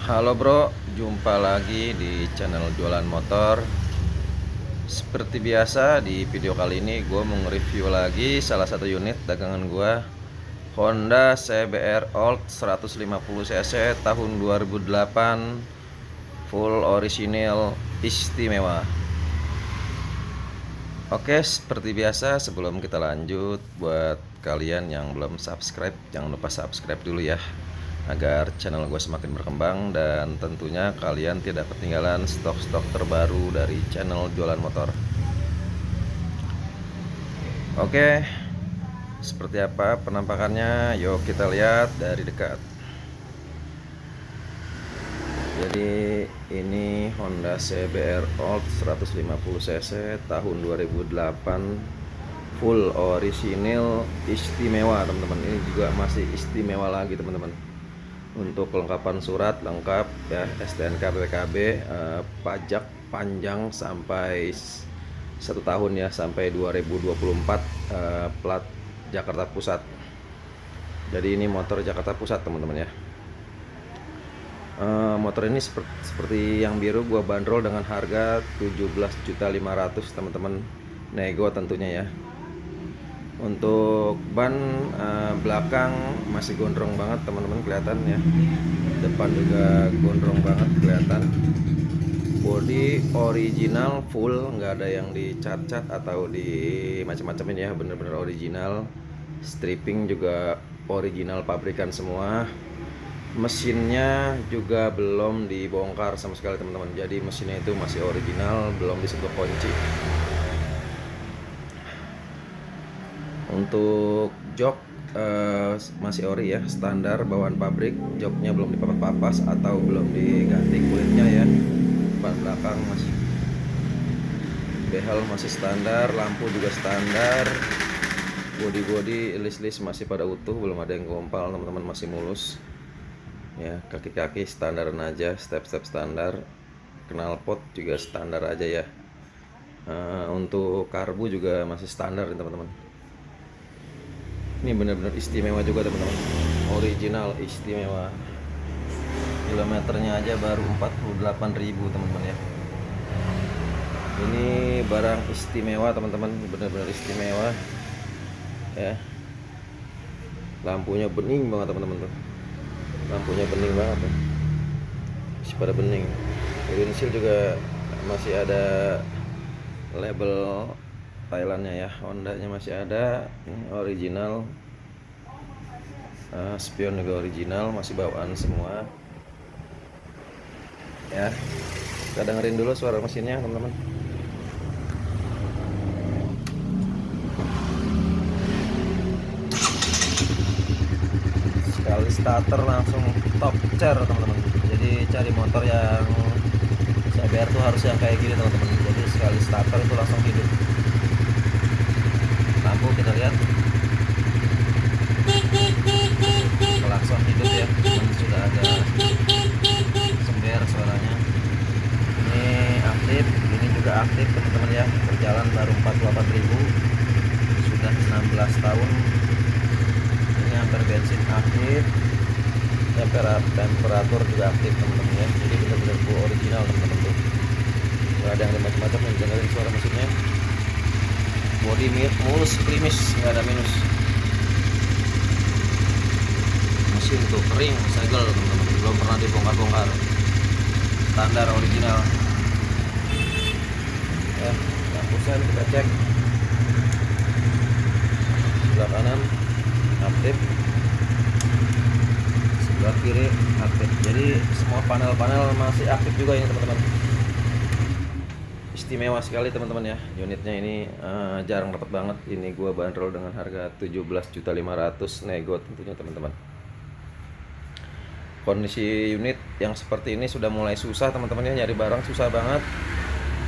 Halo bro, jumpa lagi di channel jualan motor. Seperti biasa di video kali ini gue mau nge-review lagi salah satu unit dagangan gue, Honda CBR Old 150 cc tahun 2008, full original istimewa. Oke, seperti biasa sebelum kita lanjut, buat kalian yang belum subscribe jangan lupa subscribe dulu ya, agar channel gue semakin berkembang dan tentunya kalian tidak ketinggalan stok-stok terbaru dari channel jualan motor. Oke, seperti apa penampakannya? Yuk kita lihat dari dekat. Jadi ini Honda CBR Old 150 cc tahun 2008, full original istimewa teman-teman. Ini juga masih istimewa lagi teman-teman. Untuk kelengkapan surat lengkap ya, STNK BPKB, pajak panjang sampai 1 tahun ya, sampai 2024, plat Jakarta Pusat. Jadi ini motor Jakarta Pusat teman-teman ya. Motor ini seperti yang biru gua bandrol dengan harga 17.500.000 teman-teman, nego tentunya ya. Untuk ban belakang masih gondrong banget teman-teman, kelihatan ya. Depan juga gondrong banget kelihatan. Body original full, nggak ada yang dicat-cat atau di macam-macam ini ya, bener-bener original. Stripping juga original pabrikan semua. Mesinnya juga belum dibongkar sama sekali teman-teman, jadi mesinnya itu masih original, belum disentuh kunci. Untuk jok masih ori ya, standar bawaan pabrik. Joknya belum dipapas atau belum diganti kulitnya ya. Ban belakang masih, behel masih standar, lampu juga standar. Body list masih pada utuh, belum ada yang gompal teman-teman, masih mulus ya. Kaki-kaki standaran aja, step-step standar. Knalpot juga standar aja ya. Untuk karbu juga masih standar teman-teman. Ini benar-benar istimewa juga teman-teman, original istimewa. Kilometernya aja baru 48.000 teman-teman ya. Ini barang istimewa teman-teman, benar-benar istimewa ya. Lampunya bening banget teman-teman tuh, lampunya bening banget tuh, masih pada bening. Windshield juga masih ada label Thailandnya ya, Hondanya masih ada. Ini original. Spion juga original, masih bawaan semua ya. Kita dengerin dulu suara mesinnya teman-teman. Sekali starter langsung top chair teman-teman. Jadi cari motor yang CBR tuh harus yang kayak gini teman-teman. Jadi sekali starter itu langsung hidup. Lampu kita lihat langsung hidup ya, sudah ada sember suaranya. Ini aktif, ini juga aktif teman-teman ya. Berjalan baru 48.000, sudah 16 tahun. Ini amper bensin aktif, temperatur juga aktif teman-teman ya. Jadi benar-benar full original teman-teman tuh, nggak ada yang macam-macam. Yang dengerin suara mesinnya, body mulus, klimis, nggak ada minus. Mesin tuh kering, segel teman-teman, belum pernah dibongkar-bongkar, standar original ya. Lampu sen kita cek, sebelah kanan aktif, sebelah kiri aktif. Jadi semua panel-panel masih aktif juga ini teman-teman. Istimewa sekali teman-teman ya unitnya ini. Jarang dapat banget. Ini gua bandrol dengan harga 17.500.000 nego tentunya teman-teman. Kondisi unit yang seperti ini sudah mulai susah teman-teman ya, nyari barang susah banget.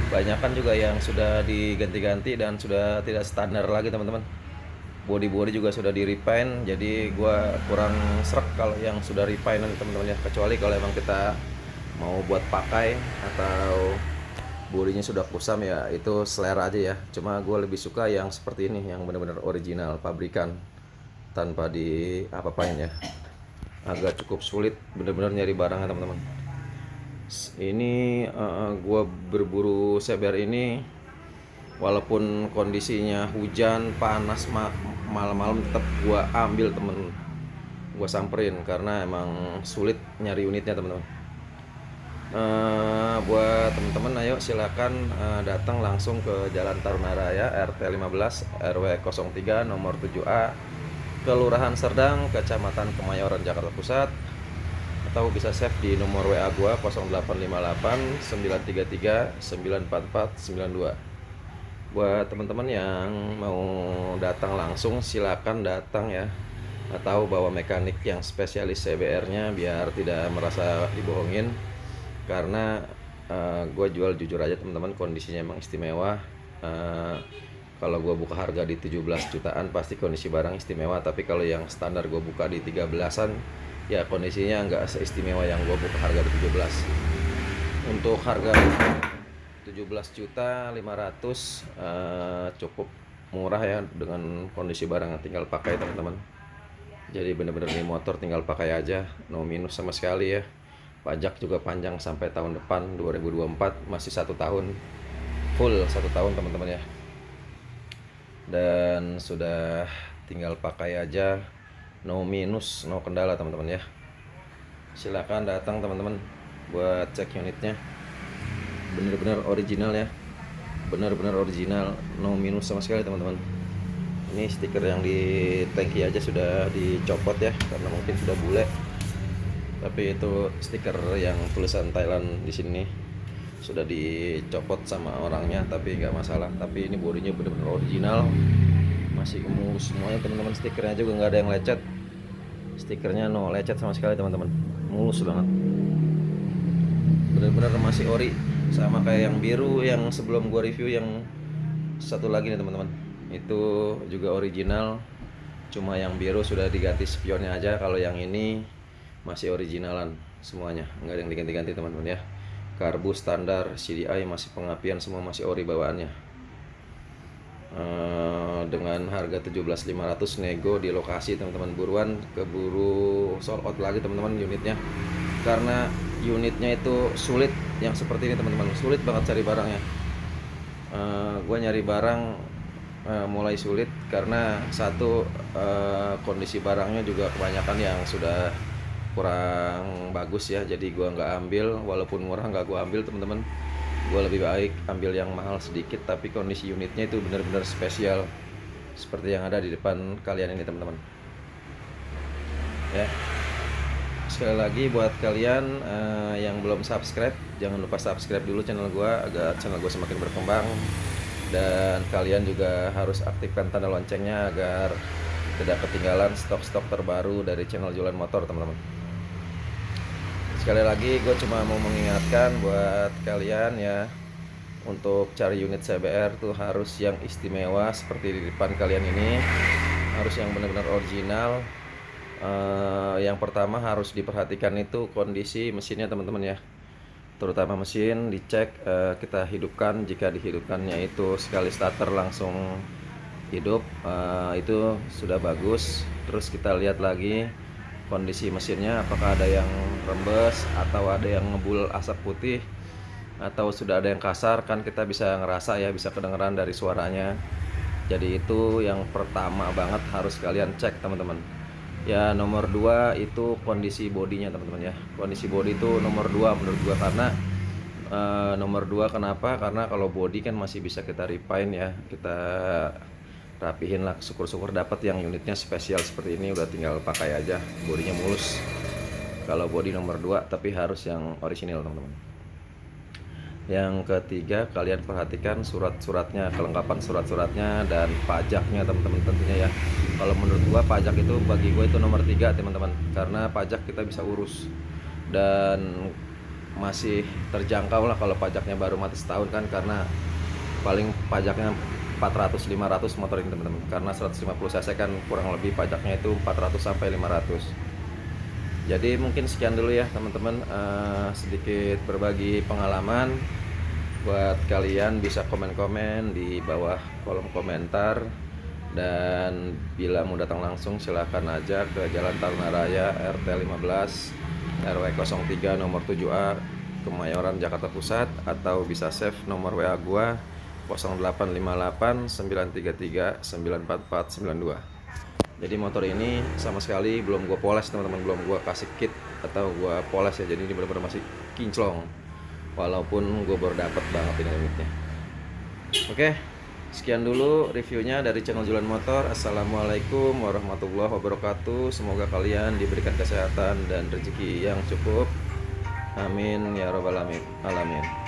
Banyakan juga yang sudah diganti-ganti dan sudah tidak standar lagi teman-teman. Body juga sudah di refine, jadi gua kurang srek kalau yang sudah refine teman-teman ya. Kecuali kalau emang kita mau buat pakai atau bodinya sudah kusam ya, itu selera aja ya. Cuma gue lebih suka yang seperti ini, yang benar-benar original pabrikan tanpa di apa-apain ya. Agak cukup sulit benar-benar nyari barangnya teman-teman. Ini gua berburu CBR ini walaupun kondisinya hujan panas malam-malam tetap gua ambil temen, gua samperin karena emang sulit nyari unitnya teman-teman. Buat teman-teman ayo silakan datang langsung ke Jalan Tarunaraya RT 15 RW 03 nomor 7A Kelurahan Serdang, Kecamatan Kemayoran, Jakarta Pusat, atau bisa save di nomor WA gua 0858 933 944 92. Buat teman-teman yang mau datang langsung silakan datang ya, atau bawa mekanik yang spesialis CBR-nya biar tidak merasa dibohongin. Karena gue jual jujur aja teman-teman, kondisinya emang istimewa. Kalau gue buka harga di 17 jutaan pasti kondisi barang istimewa, tapi kalau yang standar gue buka di 13-an ya kondisinya nggak seistimewa yang gue buka harga di 17. Untuk harga 17.500.000 cukup murah ya, dengan kondisi barang yang tinggal pakai teman-teman. Jadi bener-bener nih motor tinggal pakai aja, no minus sama sekali ya. Pajak juga panjang sampai tahun depan 2024, masih 1 tahun, full 1 tahun teman-teman ya. Dan sudah tinggal pakai aja, no minus, no kendala teman-teman ya. Silakan datang teman-teman buat cek unitnya. Bener-bener original ya, bener-bener original, no minus sama sekali teman-teman. Ini stiker yang di tangki aja sudah dicopot ya, karena mungkin sudah bule. Tapi itu stiker yang tulisan Thailand di sini sudah dicopot sama orangnya, tapi nggak masalah. Tapi ini bodinya bener-bener original, masih mulus semuanya teman-teman. Stikernya juga nggak ada yang lecet, stikernya no lecet sama sekali teman-teman, mulus banget, bener-bener masih ori. Sama kayak yang biru yang sebelum gua review, yang satu lagi nih teman-teman, itu juga original, cuma yang biru sudah diganti spionnya aja. Kalau yang ini masih originalan semuanya, nggak ada yang diganti-ganti teman-teman ya. Karbu standar, CDI masih pengapian, semua masih ori bawaannya. Dengan harga 17.500 nego di lokasi teman-teman, buruan keburu sold out lagi teman-teman unitnya, karena unitnya itu sulit yang seperti ini teman-teman, sulit banget cari barangnya. Gue nyari barang mulai sulit karena satu, kondisi barangnya juga kebanyakan yang sudah kurang bagus ya, jadi gua nggak ambil. Walaupun murah nggak gua ambil teman-teman, gua lebih baik ambil yang mahal sedikit tapi kondisi unitnya itu benar-benar spesial seperti yang ada di depan kalian ini teman-teman ya. Sekali lagi buat kalian yang belum subscribe, jangan lupa subscribe dulu channel gua agar channel gua semakin berkembang. Dan kalian juga harus aktifkan tanda loncengnya agar tidak ketinggalan stok-stok terbaru dari channel jualan motor teman-teman. Sekali lagi gue cuma mau mengingatkan buat kalian ya, untuk cari unit CBR tuh harus yang istimewa seperti di depan kalian ini, harus yang benar-benar original. Yang pertama harus diperhatikan itu kondisi mesinnya teman-teman ya, terutama mesin dicek. Kita hidupkan, jika dihidupkannya itu sekali starter langsung hidup, itu sudah bagus. Terus kita lihat lagi kondisi mesinnya, apakah ada yang rembes atau ada yang ngebul asap putih atau sudah ada yang kasar, kan kita bisa ngerasa ya, bisa kedengeran dari suaranya. Jadi itu yang pertama banget harus kalian cek teman-teman ya. Nomor 2 itu kondisi bodinya teman-teman ya, kondisi bodi itu nomor 2 menurut gua. Karena nomor 2 kenapa, karena kalau bodi kan masih bisa kita refine ya, kita rapihin lah, syukur-syukur dapat yang unitnya spesial seperti ini, udah tinggal pakai aja, bodinya mulus. Kalau bodi nomor 2, tapi harus yang orisinil teman-teman. Yang ketiga, kalian perhatikan surat-suratnya, kelengkapan surat-suratnya dan pajaknya teman-teman tentunya ya. Kalau menurut gua pajak itu, bagi gua itu nomor 3 teman-teman, karena pajak kita bisa urus dan masih terjangkau lah kalau pajaknya baru mati setahun kan, karena paling pajaknya 400-500 motor ini teman-teman, karena 150 cc kan kurang lebih pajaknya itu 400 sampai 500. Jadi mungkin sekian dulu ya teman-teman, sedikit berbagi pengalaman. Buat kalian bisa komen-komen di bawah kolom komentar, dan bila mau datang langsung silahkan aja ke Jalan Tarunaraya RT 15 RW 03 nomor 7A Kemayoran, Jakarta Pusat, atau bisa save nomor WA gua 0858 933 94492. Jadi motor ini sama sekali belum gua poles teman-teman, belum gua kasih kit atau gua poles ya. Jadi ini benar-benar masih kinclong. Walaupun gua baru dapat banget ini limitnya. Oke, sekian dulu reviewnya dari channel Jualan Motor. Assalamualaikum warahmatullahi wabarakatuh. Semoga kalian diberikan kesehatan dan rezeki yang cukup. Amin ya robbal alamin.